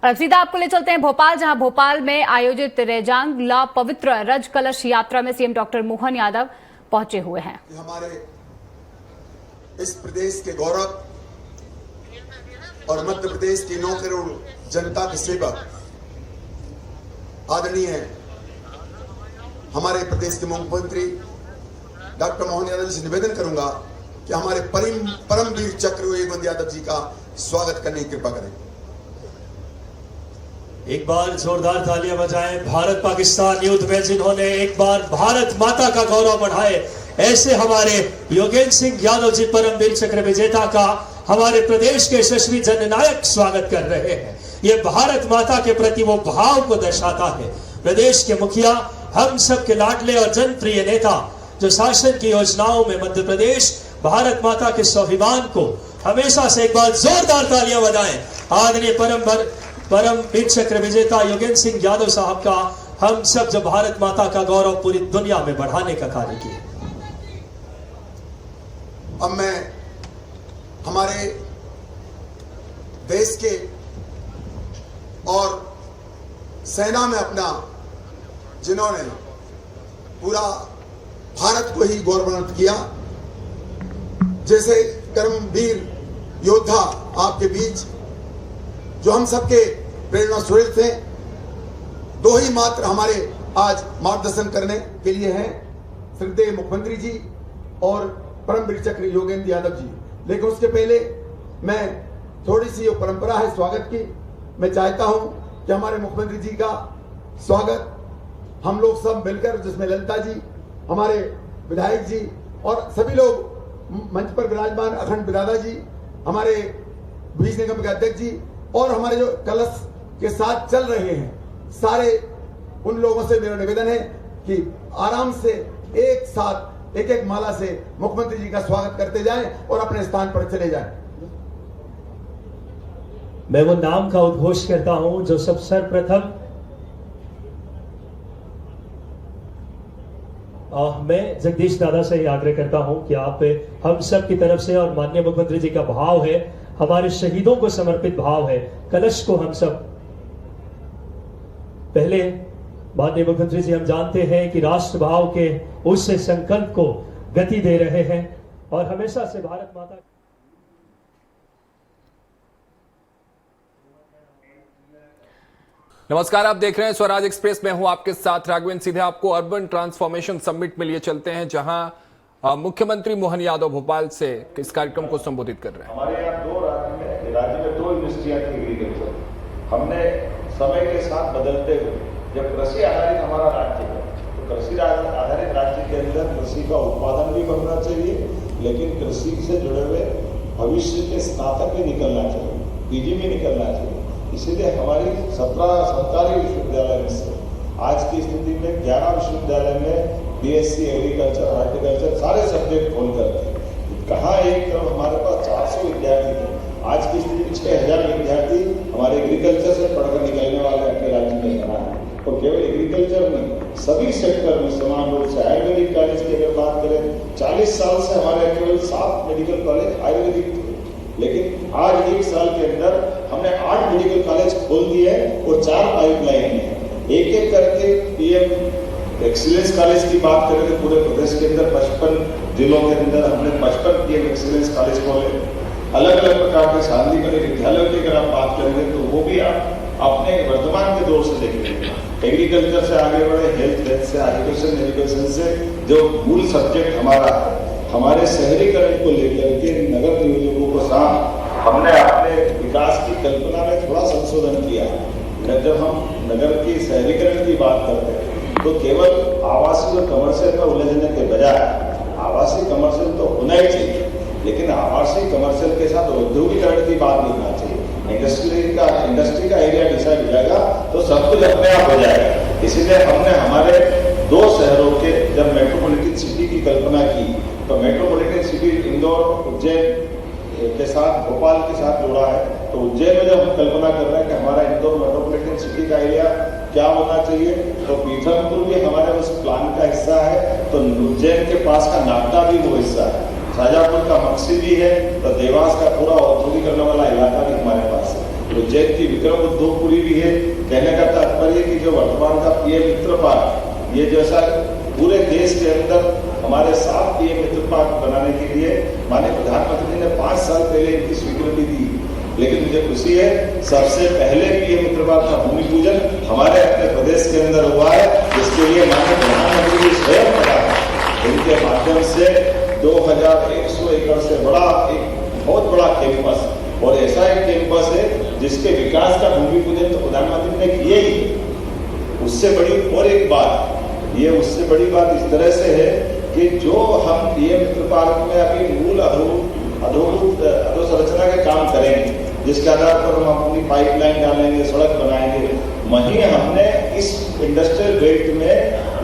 और अब सीधा आपको ले चलते हैं भोपाल, जहां भोपाल में आयोजित रेजांगला पवित्र रज कलश यात्रा में सीएम डॉक्टर मोहन यादव पहुंचे हुए हैं। हमारे इस प्रदेश के गौरव और मध्य प्रदेश की 9 करोड़ जनता के सेवक आदरणीय हमारे प्रदेश के मुख्यमंत्री डॉक्टर मोहन यादव जी से निवेदन करूंगा कि हमारे परमवीर चक्र योगेंद्र यादव जी का स्वागत करने की कृपा करें। एक बार जोरदार तालियां बजाएं। भारत पाकिस्तान युद्ध में जिन्होंने एक बार भारत माता का गौरव बढ़ाए, ऐसे हमारे योगेंद्र सिंह यादव जी परमवीर चक्र विजेता का हमारे प्रदेश के यशस्वी जननायक स्वागत कर रहे हैं। ये भारत माता के प्रति वो भाव को दर्शाता है। प्रदेश के मुखिया, हम सब के लाडले और जनप्रिय नेता, जो शासन की योजनाओं में मध्य प्रदेश भारत माता के स्वाभिमान को हमेशा से एक बार जोरदार तालियां बजाएं। आदरणीय परमवीर चक्र विजेता योगेंद्र सिंह यादव साहब का हम सब जो भारत माता का गौरव पूरी दुनिया में बढ़ाने का कार्य किया। अब मैं हमारे देश के और सेना में अपना, जिन्होंने पूरा भारत को ही गौरवान्वित किया, जैसे कर्मवीर योद्धा आपके बीच जो हम सबके प्रेरणा स्रोत थे, 2 ही मात्र हमारे आज मार्गदर्शन करने के लिए हैं, श्रद्धेय मुख्यमंत्री जी और परमवीर चक्र योगेंद्र यादव जी। लेकिन उसके पहले मैं थोड़ी सी जो परंपरा है स्वागत की, मैं चाहता हूं कि हमारे मुख्यमंत्री जी का स्वागत हम लोग सब मिलकर, जिसमें ललिता जी, हमारे विधायक जी और सभी लोग मंच पर विराजमान अखंड बिरादा जी, हमारे बीज निगम के अध्यक्ष जी और हमारे जो कलश के साथ चल रहे हैं, सारे उन लोगों से मेरा निवेदन है कि आराम से एक साथ एक एक माला से मुख्यमंत्री जी का स्वागत करते जाएं और अपने स्थान पर चले जाएं। मैं वो नाम का उद्घोष करता हूं जो सब सर्वप्रथम मैं जगदीश दादा से आग्रह करता हूं कि आप हम सब की तरफ से, और माननीय मुख्यमंत्री जी का भाव है, हमारे शहीदों को समर्पित भाव है, कलश को हम सब पहले, माननीय मुख्यमंत्री जी हम जानते हैं कि राष्ट्र भाव के उस संकल्प को गति दे रहे हैं और हमेशा से भारत माता। नमस्कार, आप देख रहे हैं स्वराज एक्सप्रेस में हूं आपके साथ राघवेंद्र। सीधे आपको अर्बन ट्रांसफॉर्मेशन समिट में लिए चलते हैं, जहां मुख्यमंत्री मोहन यादव भोपाल से इस कार्यक्रम को संबोधित कर रहे हैं। हमारे यहाँ राज्य में 2 इंडस्ट्रियां थी एग्रीकल्चर। हमने समय के साथ बदलते हुए, जब कृषि आधारित हमारा राज्य है, तो कृषि आधारित राज्य के अंदर कृषि का उत्पादन भी बढ़ना चाहिए, लेकिन कृषि से जुड़े हुए भविष्य के स्नातक भी निकलना चाहिए, पीजी भी निकलना चाहिए। इसीलिए हमारी 17 सरकारी विश्वविद्यालय में से आज की स्थिति में 11 विश्वविद्यालय में बीएससी एग्रीकल्चर, हॉर्टिकल्चर सारे सब्जेक्ट खोल करके, कहाँ एक तरफ हमारे पास 400 विद्यार्थी थे, आज की स्थिति में 6000 विद्यार्थी हमारे एग्रीकल्चर से पढ़कर निकलने वाले अपने राज्य में बना है। और केवल एग्रीकल्चर में सभी सेक्टर में समान रूप से आयुर्वेदिक कॉलेज की अगर बात करें, 40 साल से हमारे केवल 7 मेडिकल कॉलेज आयुर्वेदिक थे, लेकिन आज 1 साल के अंदर हमने 8 मेडिकल कॉलेज खोल दिए और 4 पाइपलाइन है। एक एक करके पीएम एक्सीलेंस कॉलेज की बात करें तो पूरे प्रदेश के अंदर 55 जिलों के अंदर हमने 55 पीएम एक्सीलेंस कॉलेज खोले। अलग अलग प्रकार के शांतिमय विद्यालयों की अगर आप बात करेंगे तो वो भी आप अपने वर्तमान के दौर से देखेंगे। एग्रीकल्चर से आगे बढ़े, हेल्थ से, एजुकेशन से, जो मूल सब्जेक्ट हमारा है, हमारे शहरीकरण को लेकर के नगर नियोजकों को साथ हमने अपने विकास की कल्पना में थोड़ा संशोधन किया। जब हम नगर की शहरीकरण की बात करते हैं तो केवल आवासीय और कमर्शियल में उलझने के बजाय आवासीय कमर्शियल तो होना ही चाहिए, लेकिन आवासीय कमर्शियल के साथ औद्योगिकरण की बात नहीं होना चाहिए। इंडस्ट्री का एरिया डिसाइड हो जाएगा तो सब कुछ अपने आप हो जाएगा। इसीलिए हमने हमारे 2 शहरों के जब मेट्रोपॉलिटन सिटी की कल्पना की तो मेट्रोपॉलिटन सिटी इंदौर, उज्जैन के साथ, भोपाल के साथ जोड़ा है। तो उज्जैन में जब हम कल्पना कर रहे हैं कि हमारा इंदौर मेट्रोपॉलिटन सिटी का एरिया क्या होना चाहिए, तो पीथमपुर भी हमारे उस प्लान का हिस्सा है, तो उज्जैन के पास का नागदा भी वो हिस्सा है, शाजापुर का मक्सी भी है, तो देवास का पूरा औद्योगिक करने वाला इलाका भी हमारे पास है। उज्जैन की विक्रम उद्योगपुरी भी है। कहने का तात्पर्य कि जो वर्तमान का पीएम मित्र पार्क, ये जैसा पूरे देश के अंदर हमारे 7 पीएम मित्र पार्क बनाने के लिए माननीय प्रधानमंत्री ने 5 साल पहले इनकी स्वीकृति दी। लेकिन मुझे खुशी है, सबसे पहले पीएम मित्र पार्क का भूमि पूजन हमारे अपने प्रदेश के अंदर हुआ है, जिसके लिए माननीय प्रधानमंत्री जी स्वयं बना इनके माध्यम से 2100 एकड़ से बड़ा एक बहुत बड़ा कैंपस, और ऐसा एक कैंपस है जिसके विकास का भूमि पूजन तो प्रधानमंत्री ने किया ही। उससे बड़ी और एक बात, ये उससे बड़ी बात इस तरह से है कि जो हम पीएम मित्र पार्क में अभी मूल अधोसंरचना के काम करेंगे, जिसके आधार पर हम अपनी पाइपलाइन डालेंगे, सड़क बनाएंगे, वहीं हमने इस इंडस्ट्रियल बेल्ट में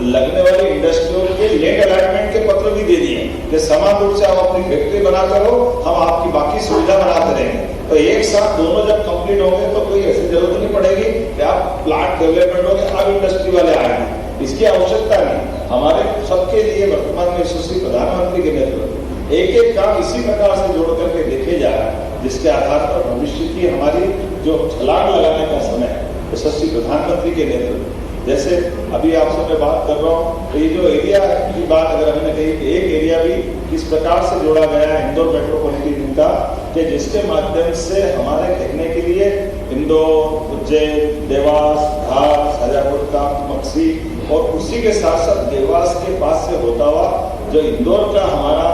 लगने वाली इंडस्ट्रियों के लैंड अलॉटमेंट के पत्र भी दे दिए कि समान रूप से आप अपनी फैक्ट्री बनाते रहो, हम आपकी बाकी सुविधा बनाते रहेंगे। तो एक साथ दोनों जब कंप्लीट होंगे तो कोई ऐसी जरूरत नहीं पड़ेगी कि आप प्लांट डेवलपमेंट होंगे अब इंडस्ट्री वाले आएंगे, इसकी आवश्यकता नहीं। हमारे सबके लिए वर्तमान में यशस्वी प्रधानमंत्री के नेतृत्व एक एक काम इसी प्रकार से जोड़ करके देखे जा रहा है, जिसके आधार पर भविष्य की हमारी जो छलांग लगाने का समय है यशस्वी प्रधानमंत्री के नेतृत्व। जैसे अभी आपसे मैं बात कर रहा हूँ, तो ये जो एरिया की बात अगर हमने कही कि एक एरिया भी इस प्रकार से जोड़ा गया है इंदौर मेट्रोपॉलिटन का, कि जिसके माध्यम से हमारे देखने के लिए इंदौर, उज्जैन, देवास, धार, शाजापुर का मक्सी और उसी के साथ साथ देवास के पास से होता हुआ जो इंदौर का हमारा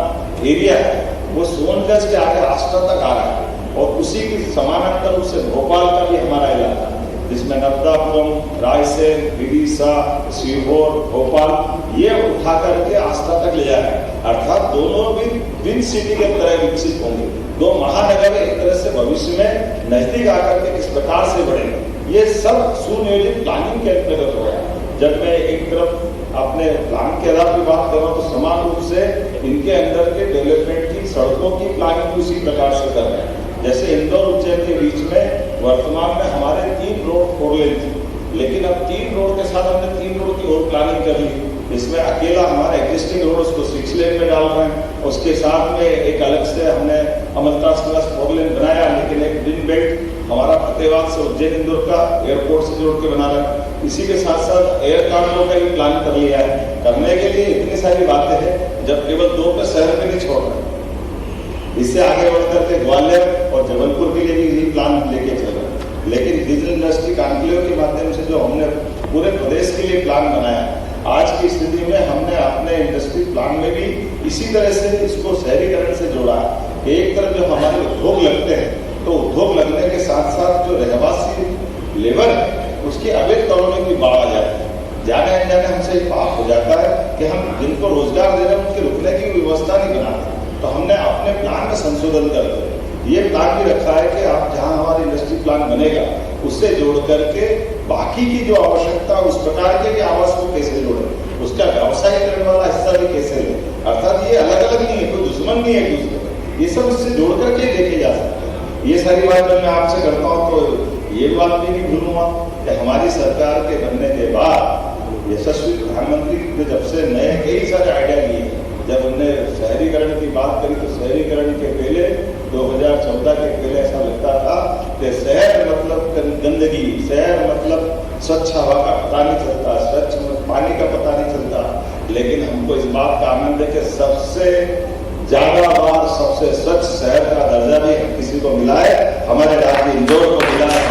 एरिया है वो सोनगंज के आगे आस्था तक आ रहा है, और उसी की समानांतर रूप से भोपाल का भी हमारा इलाका है, जिसमें नर्मदापुरम, रायसेन, विदिशा, सीहोर, भोपाल ये उठा करके आस्था तक ले जा रहे हैं। अर्थात दोनों भी ट्विन सिटी के तरह विकसित होंगे, दो महानगर एक तरह से भविष्य में नजदीक आकर के किस प्रकार से बढ़ेंगे, ये सब सुनियोजित प्लानिंग के अंतर्गत हो रहा है। जब मैं एक तरफ अपने प्लान के आधार पर बात कर रहा हूँ तो समान रूप से इनके अंदर के डेवलपमेंट की सड़कों की प्लानिंग उसी प्रकार से कर रहे हैं। जैसे इंदौर उज्जैन के बीच में वर्तमान में हमारे 3 रोड 4 लेन थी, लेकिन अब 3 रोड के साथ हमने 3 रोड की और प्लानिंग कर ली। इसमें अकेला हमारा एग्जिस्टिंग रोड उसको 6 लेन में डाल रहे हैं, उसके साथ में एक अलग से हमने अमलतास क्लास 4 लेन बनाया, लेकिन एक ग्रीन बेल्ट हमारा फतेहाबाद से उज्जैन इंदौर का एयरपोर्ट से जोड़ के बना रहे हैं। इसी के साथ साथ एयर कॉरिडोर का भी प्लान कर लिया है। करने के लिए इतनी सारी बातें हैं, जब केवल 2 पे शहर में नहीं छोड़ रहे, इससे आगे बढ़ करके ग्वालियर और जबलपुर के लिए भी यही प्लान लेके चल रहे हैं। लेकिन डिजिटल इंडस्ट्री कॉन्क्लेव के माध्यम से जो हमने पूरे प्रदेश के लिए प्लान बनाया, आज की स्थिति में हमने अपने इंडस्ट्री प्लान में भी इसी तरह से इसको शहरीकरण से जोड़ा है। एक तरफ जो हमारे उद्योग लगते हैं, तो उद्योग लगने के साथ साथ जो रहवासी लेबर है उसकी अवैध कॉलोनी की बाढ़ आ जाती है। जाने अनजाने हमसे पाप हो जाता है कि हम जिनको रोजगार दे रहे हैं उनके रुकने की व्यवस्था नहीं बनाते। तो हमने अपने प्लान में संशोधन करके ये प्लान भी रखा है कि आप जहां हमारा इंडस्ट्री प्लान बनेगा उससे जोड़ करके बाकी की जो आवश्यकता उस प्रकार के आवास को कैसे जोड़े, उसका व्यवसायीकरण वाला हिस्सा भी कैसे ले। अर्थात ये अलग अलग नहीं है, कोई दुश्मन नहीं है एक दूसरे, ये सब इससे जोड़ करके लेके जा सकते हैं। ये सारी बात जब मैं आपसे करता हूँ तो ये बात भी नहीं भूलूंगा कि हमारी सरकार के बनने के बाद यशस्वी प्रधानमंत्री ने जब से नए कई सारे आइडिया लिए, जब हमने शहरीकरण की बात करी तो शहरीकरण के पहले 2014 के पहले ऐसा लगता था कि शहर मतलब गंदगी, शहर मतलब स्वच्छ हवा का पता नहीं चलता, स्वच्छ पानी का पता नहीं चलता। लेकिन हमको इस बात का आनंद है कि सबसे ज्यादा बार सबसे स्वच्छ शहर का दर्जा भी किसी को मिला है, हमारे राज्य इंदौर को मिला है।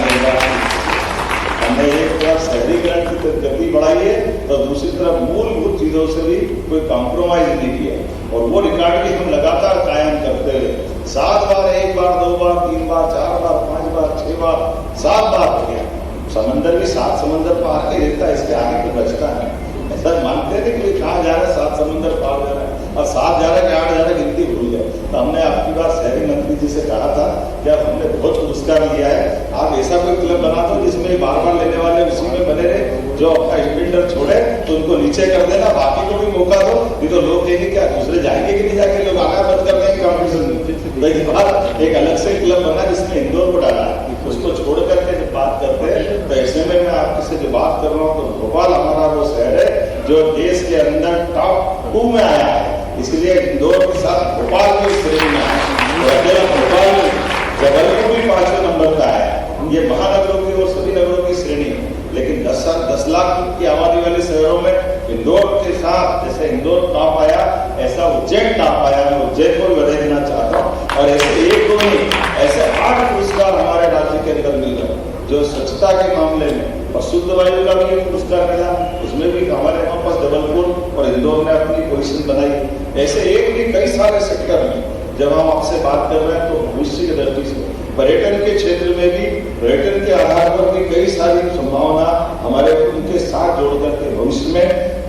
हमने एक तरफ शहरीकरण की गति बढ़ाई है तो दूसरी तरफ मूलभूत चीजों से भी कोई कॉम्प्रोमाइज नहीं किया, और वो रिकॉर्ड भी हम लगातार कायम करते रहे। 7 बार, 1 बार, 2 बार, 3 बार, 4 बार, 5 बार, 6 बार, 7 बार हो गया। समंदर भी 7 समंदर पार के रहता है, इसके आगे तो बचता है। ऐसा मानते थे कि कहाँ जा रहा है, 7 समंदर पार जा रहा है, और 7 जा रहा है कि 8 जा रहा है, गिनती भूल गए। तो हमने आपकी बार शहरी मंत्री जी से कहा था कि अब हमने बहुत पुरस्कार लिया है, आप ऐसा कोई क्लब बना दो जिसमें बार बार लेने वाले उसी में बने रहे, जो आपका स्पिंडर छोड़े तो उनको नीचे कर देना, बाकी को भी मौका दो, नहीं तो लोग कहेंगे क्या दूसरे जाएंगे कि नहीं जाएंगे, लोग आना बंद कर देंगे कॉम्पिटिशन में। तो इस बार एक अलग से क्लब बना जिसमें इंदौर को डाला, उसको छोड़ करके जब बात करते हैं तो ऐसे में मैं आपसे जो बात कर रहा हूँ तो भोपाल हमारा वो शहर है जो देश के अंदर टॉप 2 में आया है, इसलिए इंदौर के साथ भोपाल की श्रेणी में आया है। भोपाल जबलपुर भी 5वें नंबर का है। ये महानगरों की और सभी नगरों की श्रेणी है। लेकिन 10 लाख की आबादी वाले शहरों में इंदौर के साथ, जैसे इंदौर टॉप आया, ऐसा उज्जैन टॉप आया। मैं उज्जैन को भी बधाई देना चाहता हूँ। और ऐसे एक दो नहीं, ऐसे 8 पुरस्कार हमारे राज्य के अंदर मिल रहे हैं। जो स्वच्छता के मामले में और शुद्ध वायु का भी पुरस्कार मिला, उसमें भी हमारे वापस जबलपुर और इंदौर ने अपनी पोजीशन बनाई। ऐसे एक भी कई सारे सेक्टर में जब हम आपसे बात कर रहे हैं तो भविष्य की दृष्टि से पर्यटन के क्षेत्र में भी, पर्यटन के आधार पर भी कई सारी संभावना हमारे उनके साथ जोड़ करके भविष्य में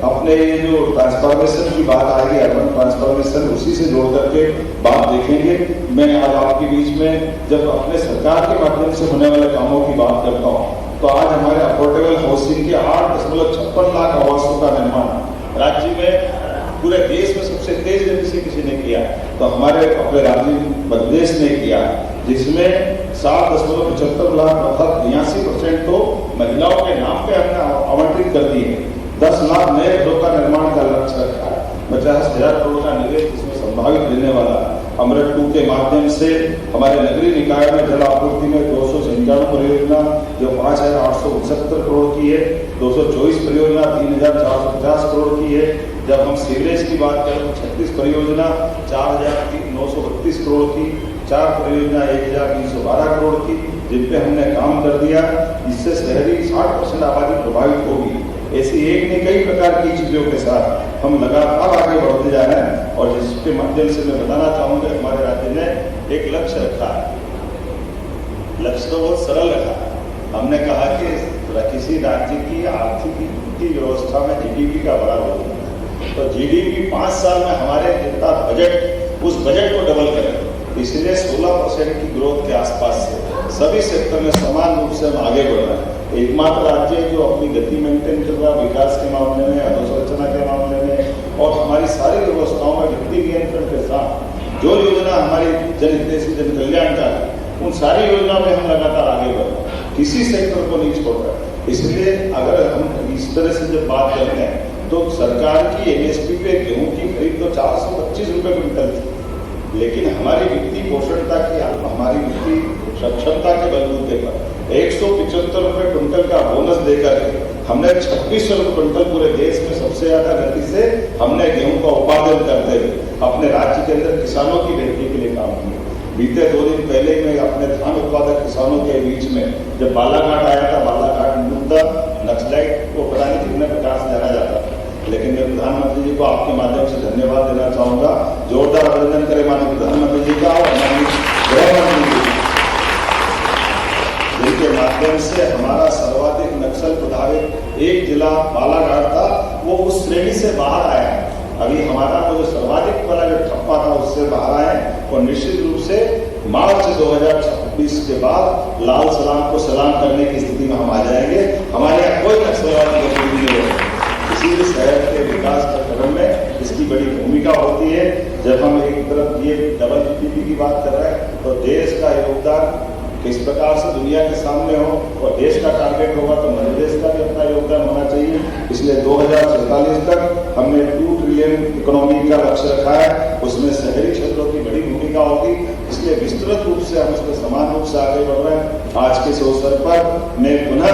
अपने ये जो ट्रांसफॉर्मेशन की बात आएगी, अर्बन ट्रांसफॉर्मेशन, उसी से जोड़ करके बात देखेंगे। मैं आज आपके बीच में जब अपने सरकार के माध्यम से होने वाले कामों की बात करता हूँ तो आज हमारे अफोर्डेबल हाउसिंग के 8.56 लाख आवासों का निर्माण राज्य में पूरे देश में सबसे तेज गति से किसी ने किया, तो हमारे अपने राज्य मध्य प्रदेश ने किया, जिसमें 7.75 लाख अर्थात 82% तो महिलाओं के नाम पे हमने आवंटित कर दिए। 10 लाख नए घरों का निर्माण का लक्ष्य रखा है। 50,000 करोड़ का निवेश इसमें संभावित देने वाला है। अमृत 2 के माध्यम से हमारे नगरीय निकाय में जल आपूर्ति में 297 परियोजना जो 5,869 करोड़ की है, 224 परियोजना 3,450 करोड़ की है। जब हम सीवरेज की बात करें तो 36 परियोजना 4,932 करोड़ की, 4 परियोजना 1,312 करोड़ की, जिन पे हमने काम कर दिया। इससे शहरी 60% आबादी प्रभावित होगी। ऐसी एक नहीं कई प्रकार की चीजों के साथ हम लगातार आगे बढ़ते जा रहे हैं। और जिसके माध्यम से मैं बताना चाहूंगा, हमारे राज्य ने एक लक्ष्य रखा है। लक्ष्य तो बहुत सरल रखा है। हमने कहा कि किसी राज्य की आर्थिक व्यवस्था में जीडीपी का बड़ा रोल है, तो जीडीपी 5 साल में हमारे जितना बजट, उस बजट को डबल करें। इसलिए 16% की ग्रोथ के आसपास से सभी सेक्टर में समान रूप से हम आगे बढ़ रहे हैं। एकमात्र राज्य जो अपनी गति मेंटेन कर रहा है विकास के मामले में, अधोसंरचना के मामले में और हमारी सारी व्यवस्थाओं में वित्तीय नियंत्रण के साथ जो योजना हमारी जनहितैषी जन कल्याण का है, उन सारी योजनाओं में हम लगातार आगे बढ़ रहे हैं, किसी सेक्टर को नहीं छोड़ रहे। इसलिए अगर हम इस तरह से जब बात करते हैं तो सरकार की एमएसपी पे गेहूं की खरीद तो 425 रुपए क्विंटल थी, लेकिन हमारी वित्तीय पोषणता की, हमारी वित्तीय सक्षमता के बलबूते पर 175 रुपए क्विंटल का बोनस देकर हमने 2600 रुपए क्विंटल पूरे देश में सबसे ज्यादा गति से हमने गेहूं का उत्पादन करते हुए अपने राज्य के अंदर किसानों की बेहतरी के लिए काम किया। बीते 2 दिन पहले मैं अपने धान उत्पादक किसानों के बीच में जब बालाघाट आया था, बालाघाट मुद्दा नक्सलाइट को पता नहीं कितने प्रकार से जाना जाता था, लेकिन मैं प्रधानमंत्री जी को आपके माध्यम से धन्यवाद देना चाहूंगा। जोरदार अभिनंदन करें माननीय प्रधानमंत्री जी का और माननीय गृह मंत्री जी, जिनके माध्यम से हमारा सर्वाधिक नक्सल प्रभावित एक जिला बालाघाट था, वो उस श्रेणी से बाहर आया है। अभी हमारा जो सर्वाधिक वाला जो ठप्पा था उससे बाहर आए और निश्चित रूप से मार्च 2026 के बाद लाल सलाम को सलाम करने की स्थिति में हम आ जाएंगे। हमारे यहाँ कोई नक्सलवादी गतिविधि नहीं है। किसी भी शहर के विकास के क्रम में इसकी बड़ी भूमिका होती है। जब हम एक तरफ ये डबल जीडीपी की बात कर रहे हैं तो देश का योगदान किस प्रकार से दुनिया के सामने हो और देश का टारगेट होगा तो मध्य प्रदेश का भी अपना योगदान होना चाहिए। इसलिए 2047 तक हमने 2 ट्रिलियन इकोनॉमी का लक्ष्य रखा है, उसमें शहरी क्षेत्रों की बड़ी भूमिका होगी। इसलिए विस्तृत रूप से हम उसमें समान रूप से आगे बढ़ रहे हैं। आज के इस अवसर पर मैं पुनः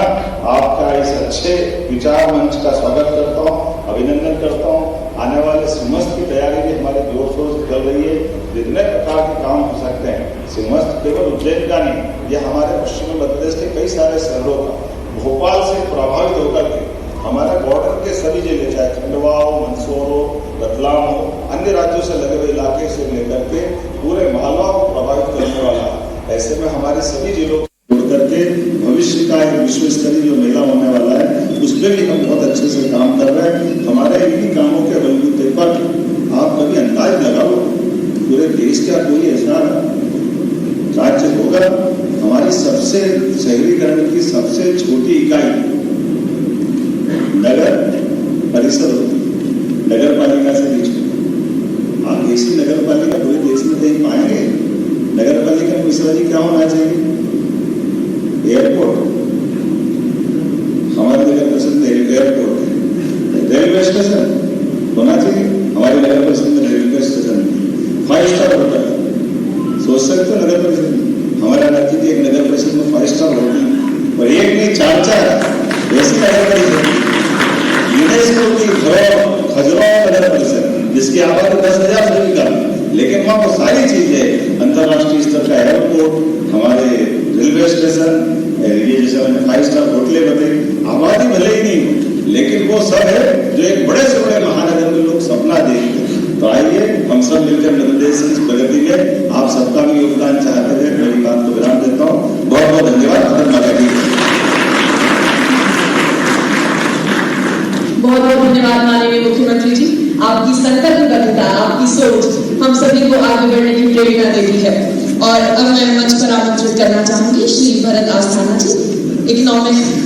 आपका इस अच्छे विचार मंच का स्वागत करता हूँ, अभिनंदन करता हूँ। आने वाले सिमस्त की तैयारी भी हमारे जोर शोर से चल रही है। जितने प्रकार के काम हो सकते हैं, सिमस्त केवल उज्जैन का नहीं, यह हमारे पश्चिमी मध्य प्रदेश के कई सारे शहरों का, भोपाल से प्रभावित होकर के हमारे बॉर्डर के सभी जिले, चाहे खंडवा हो, मंदसौर हो, रतलाम हो, अन्य राज्यों से लगे हुए इलाके से लेकर के पूरे मालवा को प्रभावित करने वाला है। ऐसे में हमारे सभी जिलों को जोड़ करके भविष्य का एक विश्व स्तरीय जो मेला होने वाला है, उसमें भी हम बहुत अच्छे से काम कर रहे हैं। हमारे इन्हीं कामों के बलबूते पर आप कभी अंदाज लगाओ, पूरे देश का कोई ऐसा राज्य होगा, हमारी सबसे शहरीकरण की सबसे छोटी इकाई नगर परिषद होती, नगर पालिका से बीच में। आप ऐसी नगर पालिका पूरे देश में कहीं पाएंगे? नगर पालिका में मिश्रा जी क्या होना चाहिए? एयरपोर्ट, हमारे नगर परिषद में एयरपोर्ट है, रेलवे स्टेशन होना चाहिए, हमारे नगर परिषद में रेलवे स्टेशन, 5 स्टार होटल, सोच सकते हो नगर परिषद हमारे गांधी थी, एक नगर परिषद में 5 स्टार होटल, और एक नहीं 4 ऐसी नगर परिषद, यूनेस्को की खजुराहो नगर परिषद, जिसकी आबादी 10,000 से भी कम, लेकिन वहाँ वो सारी चीजें, अंतर्राष्ट्रीय स्तर का एयरपोर्ट, हमारे रेलवे स्टेशन, ये जैसे मैंने 5 स्टार होटलें बताई, आबादी भले ही नहीं, लेकिन वो सब है जो एक बड़े से बड़े महानगर में लोग सपना देखते हैं। तो आइए हम सब मिलकर मध्य प्रदेश की प्रगति में आप सबका भी योगदान चाहते हैं। मेरी बात को विराम देता हूँ। बहुत बहुत धन्यवाद। बहुत बहुत धन्यवाद माननीय मुख्यमंत्री जी, आपकी संकल्पबद्धता, आपकी सोच हम सभी को आगे बढ़ने की प्रेरणा देती है। और अब मैं मंच पर आमंत्रित करना चाहूंगी श्री भरत आस्थाना जी, इकोनॉमिक।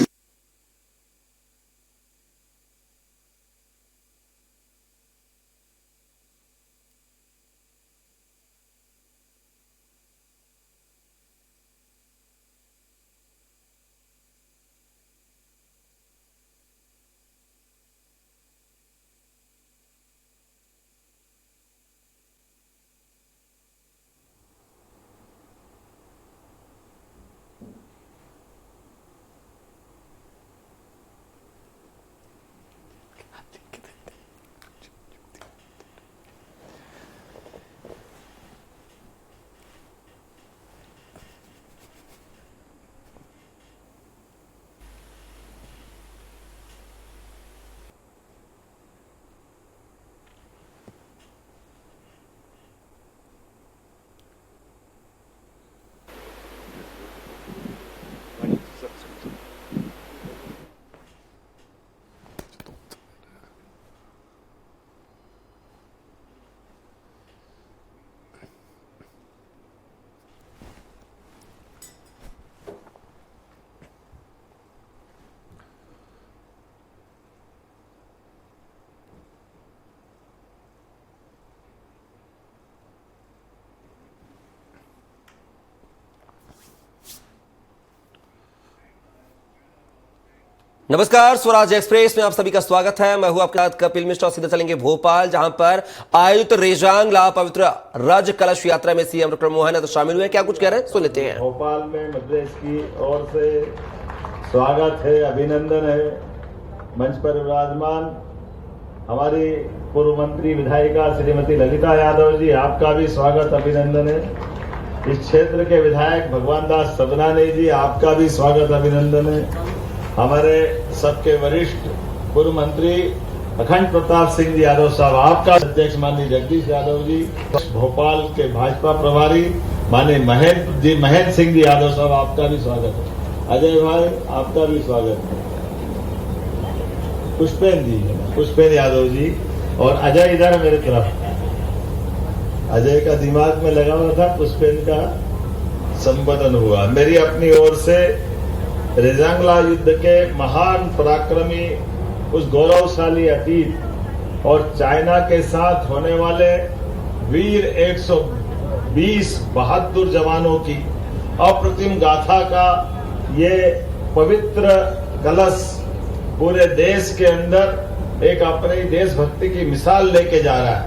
नमस्कार, स्वराज एक्सप्रेस में आप सभी का स्वागत है। मैं हूं आपके साथ कपिल मिश्रा। सीधे चलेंगे भोपाल, जहां पर आयोजित रेजांग ला पवित्र रज कलश यात्रा में सीएम डॉक्टर मोहन यादव शामिल हुए। क्या कुछ कह रहे हैं, सुन लेते हैं। भोपाल में मध्य प्रदेश की ओर से स्वागत है, अभिनंदन है। मंच पर विराजमान हमारी पूर्व मंत्री विधायिका श्रीमती ललिता यादव जी, आपका भी स्वागत अभिनंदन है। इस क्षेत्र के विधायक भगवान दास सदनानी जी, आपका भी स्वागत अभिनंदन है। हमारे सबके वरिष्ठ पूर्व मंत्री अखंड प्रताप सिंह जी यादव साहब, आपका अध्यक्ष माननीय जगदीश यादव जी, भोपाल के भाजपा प्रभारी माननीय महेंद्र सिंह जी यादव साहब, आपका भी स्वागत है। अजय भाई, आपका भी स्वागत है। पुष्पेन यादव जी, और अजय इधर मेरे तरफ। अजय का दिमाग में लगा हुआ था, पुष्पेन का संबोधन हुआ। मेरी अपनी ओर से रेजांगला युद्ध के महान पराक्रमी, उस गौरवशाली अतीत और चाइना के साथ होने वाले वीर 120 बहादुर जवानों की अप्रतिम गाथा का ये पवित्र कलश पूरे देश के अंदर एक अपनी देशभक्ति की मिसाल लेके जा रहा है,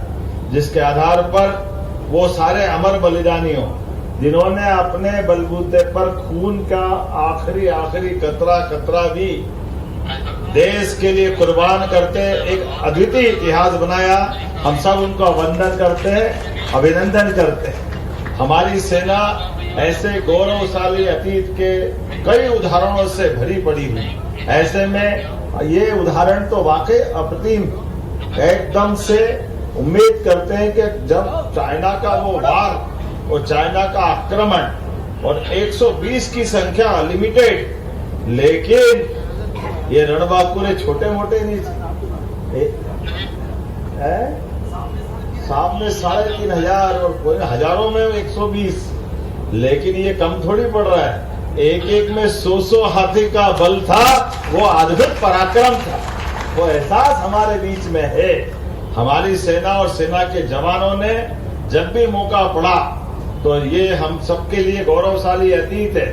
जिसके आधार पर वो सारे अमर बलिदानियों जिन्होंने अपने बलबूते पर खून का आखिरी कतरा भी देश के लिए कुर्बान करते एक अद्वितीय इतिहास बनाया। हम सब उनका वंदन करते हैं, अभिनंदन करते हैं। हमारी सेना ऐसे गौरवशाली अतीत के कई उदाहरणों से भरी पड़ी हुई। ऐसे में ये उदाहरण तो वाकई अप्रतिम, एकदम से उम्मीद करते हैं कि जब चाइना का वो वार और चाइना का आक्रमण और 120 की संख्या लिमिटेड, लेकिन ये रणबांकुरे छोटे मोटे नहीं थे। सामने 3,500 और हजारों में 120, लेकिन ये कम थोड़ी पड़ रहा है। एक में 100 हाथी का बल था, वो अद्भुत पराक्रम था। वो एहसास हमारे बीच में है। हमारी सेना और सेना के जवानों ने जब भी मौका पड़ा तो ये हम सबके लिए गौरवशाली अतीत है।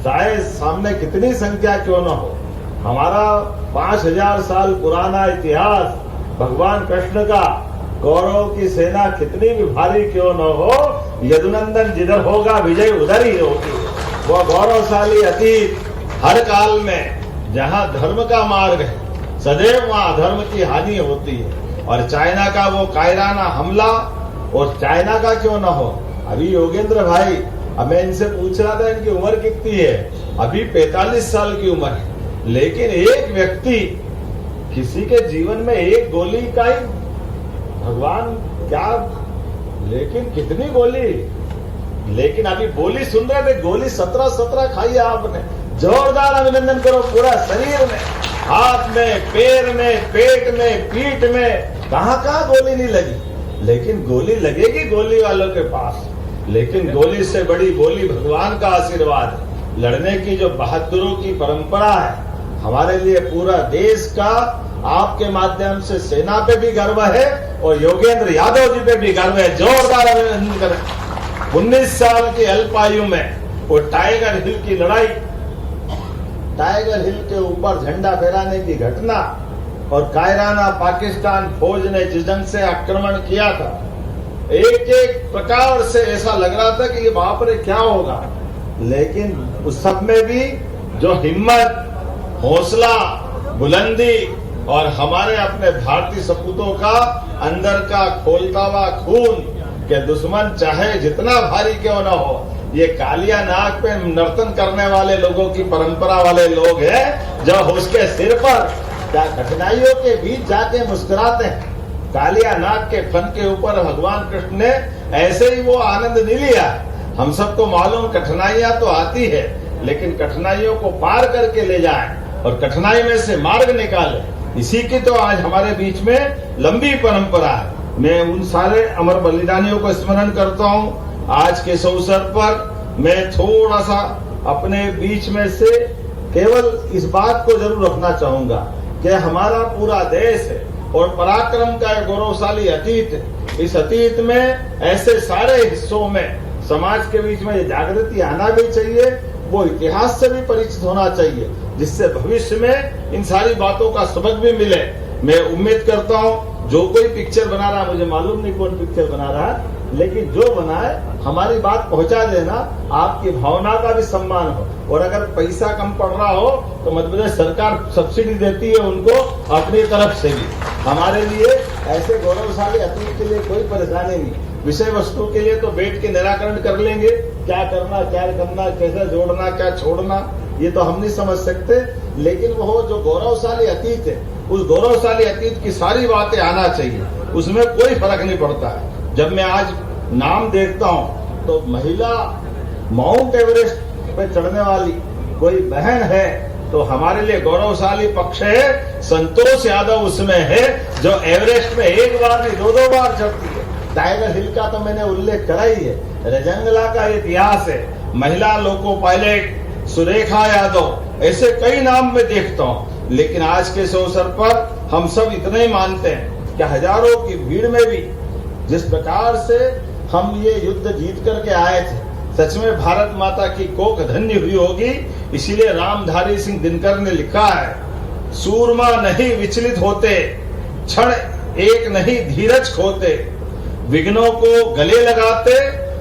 चाहे सामने कितनी संख्या क्यों न हो, हमारा 5000 साल पुराना इतिहास, भगवान कृष्ण का गौरव की सेना कितनी भी भारी क्यों न हो, यदुनंदन जिधर होगा विजय उधर ही होगी। वह गौरवशाली अतीत हर काल में जहां धर्म का मार्ग है सदैव वहां अधर्म की हानि होती है। और चाइना का वो कायराना हमला, और चाइना का क्यों ना हो, अभी योगेंद्र भाई, अब मैं इनसे पूछ रहा था इनकी उम्र कितनी है, अभी 45 साल की उम्र है, लेकिन एक व्यक्ति किसी के जीवन में एक गोली का ही, भगवान क्या, लेकिन कितनी गोली, लेकिन अभी बोली सुन रहे थे, गोली 17 खाई है आपने, जोरदार अभिनंदन करो। पूरा शरीर में, हाथ में, पैर में, पेट में, पीठ में, कहाँ गोली नहीं लगी, लेकिन गोली लगेगी गोली वालों के पास। लेकिन गोली से बड़ी बोली भगवान का आशीर्वाद है। लड़ने की जो बहादुरों की परंपरा है, हमारे लिए पूरा देश का आपके माध्यम से सेना पे भी गर्व है और योगेंद्र यादव जी पे भी गर्व है। जोरदार अभिनंदन करें। 19 साल की अल्पायु में वो टाइगर हिल की लड़ाई, टाइगर हिल के ऊपर झंडा फहराने की घटना, और कायराना पाकिस्तान फौज ने जिस ढंग से आक्रमण किया था, एक एक प्रकार से ऐसा लग रहा था कि ये बाप रे क्या होगा, लेकिन उस सब में भी जो हिम्मत, हौसला, बुलंदी और हमारे अपने भारतीय सपूतों का अंदर का खोलता हुआ खून के दुश्मन चाहे जितना भारी क्यों न हो, ये कालिया नाग पे नर्तन करने वाले लोगों की परंपरा वाले लोग हैं, जो उसके सिर पर क्या कठिनाइयों के बीच जाके मुस्कुराते हैं। कालिया नाग के फन के ऊपर भगवान कृष्ण ने ऐसे ही वो आनंद नहीं लिया। हम सबको मालूम कठिनाइयां तो आती है, लेकिन कठिनाइयों को पार करके ले जाए और कठिनाई में से मार्ग निकाले, इसी की तो आज हमारे बीच में लंबी परंपरा है। मैं उन सारे अमर बलिदानियों को स्मरण करता हूँ। आज के इस अवसर पर मैं थोड़ा सा अपने बीच में से केवल इस बात को जरूर रखना चाहूंगा कि हमारा पूरा देश है और पराक्रम का एक गौरवशाली अतीत है। इस अतीत में ऐसे सारे हिस्सों में समाज के बीच में ये जागृति आना भी चाहिए, वो इतिहास से भी परिचित होना चाहिए, जिससे भविष्य में इन सारी बातों का सबक भी मिले। मैं उम्मीद करता हूँ जो कोई पिक्चर बना रहा है, मुझे मालूम नहीं कौन पिक्चर बना रहा है, लेकिन जो बनाए हमारी बात पहुंचा देना, आपकी भावना का भी सम्मान हो। और अगर पैसा कम पड़ रहा हो तो मध्य प्रदेश सरकार सब्सिडी देती है उनको अपनी तरफ से भी। हमारे लिए ऐसे गौरवशाली अतीत के लिए कोई परेशानी नहीं। विषय वस्तु के लिए तो बैठ के निराकरण कर लेंगे, क्या करना, कैसे जोड़ना, क्या छोड़ना, ये तो हम नहीं समझ सकते। लेकिन वो जो गौरवशाली अतीत है, उस गौरवशाली अतीत की सारी बातें आना चाहिए, उसमें कोई फर्क नहीं पड़ता है। जब मैं आज नाम देखता हूँ तो महिला माउंट एवरेस्ट पे चढ़ने वाली कोई बहन है तो हमारे लिए गौरवशाली पक्ष है। संतोष यादव उसमें है जो एवरेस्ट में एक बार नहीं 2-2 बार चढ़ती है। टाइगर हिल का तो मैंने उल्लेख करा ही है, रजंगला का इतिहास है, महिला लोको पायलट सुरेखा यादव, ऐसे कई नाम में देखता हूँ। लेकिन आज के इस अवसर पर हम सब इतना ही मानते हैं कि हजारों की भीड़ में भी जिस प्रकार से हम ये युद्ध जीत करके आए थे, सच में भारत माता की कोख धन्य हुई होगी। इसीलिए रामधारी सिंह दिनकर ने लिखा है, सूरमा नहीं विचलित होते, क्षण एक नहीं धीरज खोते, विघ्नों को गले लगाते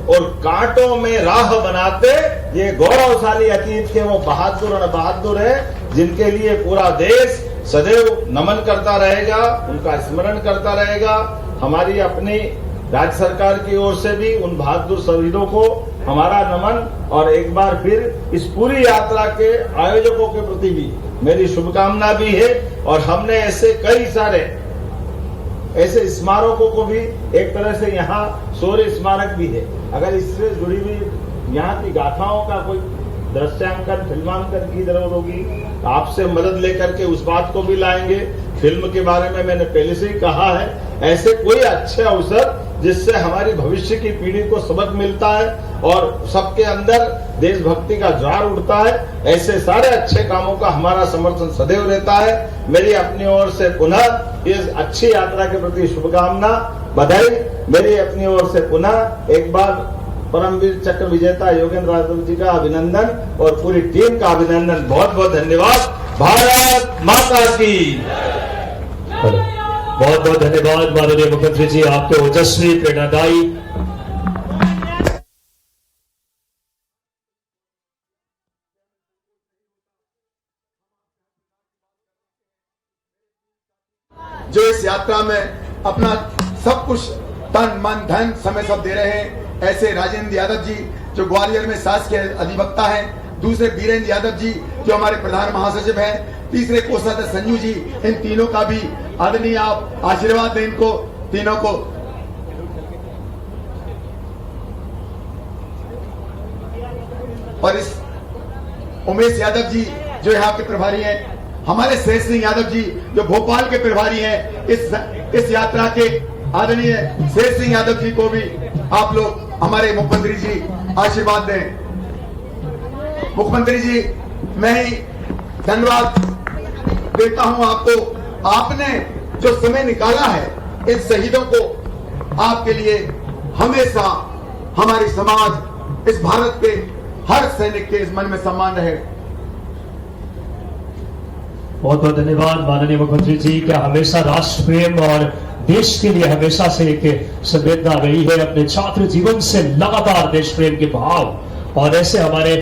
और कांटों में राह बनाते। ये गौरवशाली अतीत के वो बहादुर है जिनके लिए पूरा देश सदैव नमन करता रहेगा, उनका स्मरण करता रहेगा। हमारी अपनी राज्य सरकार की ओर से भी उन बहादुर शहीदों को हमारा नमन, और एक बार फिर इस पूरी यात्रा के आयोजकों के प्रति भी मेरी शुभकामना भी है। और हमने ऐसे कई सारे ऐसे स्मारकों को भी एक तरह से यहाँ शौर्य स्मारक भी है। अगर इससे जुड़ी हुई यहाँ की गाथाओं का कोई दृश्यांकन, फिल्मांकन की जरूरत होगी, आपसे मदद लेकर के उस बात को भी लाएंगे। फिल्म के बारे में मैंने पहले से ही कहा है, ऐसे कोई अच्छे अवसर जिससे हमारी भविष्य की पीढ़ी को सबक मिलता है और सबके अंदर देशभक्ति का ज्वार उठता है, ऐसे सारे अच्छे कामों का हमारा समर्थन सदैव रहता है। मेरी अपनी ओर से पुनः इस अच्छी यात्रा के प्रति शुभकामना, बधाई। मेरी अपनी ओर से पुनः एक बार परमवीर चक्र विजेता योगेंद्र यादव जी का अभिनंदन और पूरी टीम का अभिनंदन। बहुत बहुत धन्यवाद। भारत माता की। बहुत बहुत धन्यवाद माननीय मुख्यमंत्री जी, आपके ओजस्वी प्रेरणादायी जो इस यात्रा में अपना सब कुछ तन मन धन समय सब दे रहे हैं, ऐसे राजेंद्र यादव जी जो ग्वालियर में शासकीय अधिवक्ता हैं, दूसरे बीरेंद्र यादव जी जो हमारे प्रधान महासचिव हैं, तीसरे कोषाध्यक्ष संजू जी, इन तीनों का भी आदरणीय आप आशीर्वाद दें इनको तीनों को। और इस उमेश यादव जी जो यहाँ के प्रभारी हैं, हमारे शेर सिंह यादव जी जो भोपाल के प्रभारी हैं, इस यात्रा के आदरणीय शेर सिंह यादव जी को भी आप लोग हमारे मुख्यमंत्री जी आशीर्वाद दें। मुख्यमंत्री जी, मैं ही धन्यवाद देता हूं आपको, आपने जो समय निकाला है इन शहीदों को, आपके लिए हमेशा हमारी समाज, इस भारत के हर सैनिक के इस मन में सम्मान रहे। बहुत बहुत धन्यवाद माननीय मुख्यमंत्री जी। क्या हमेशा राष्ट्र प्रेम और देश के लिए हमेशा से एक संवेदना रही है, अपने छात्र जीवन से लगातार देश प्रेम के भाव, और ऐसे हमारे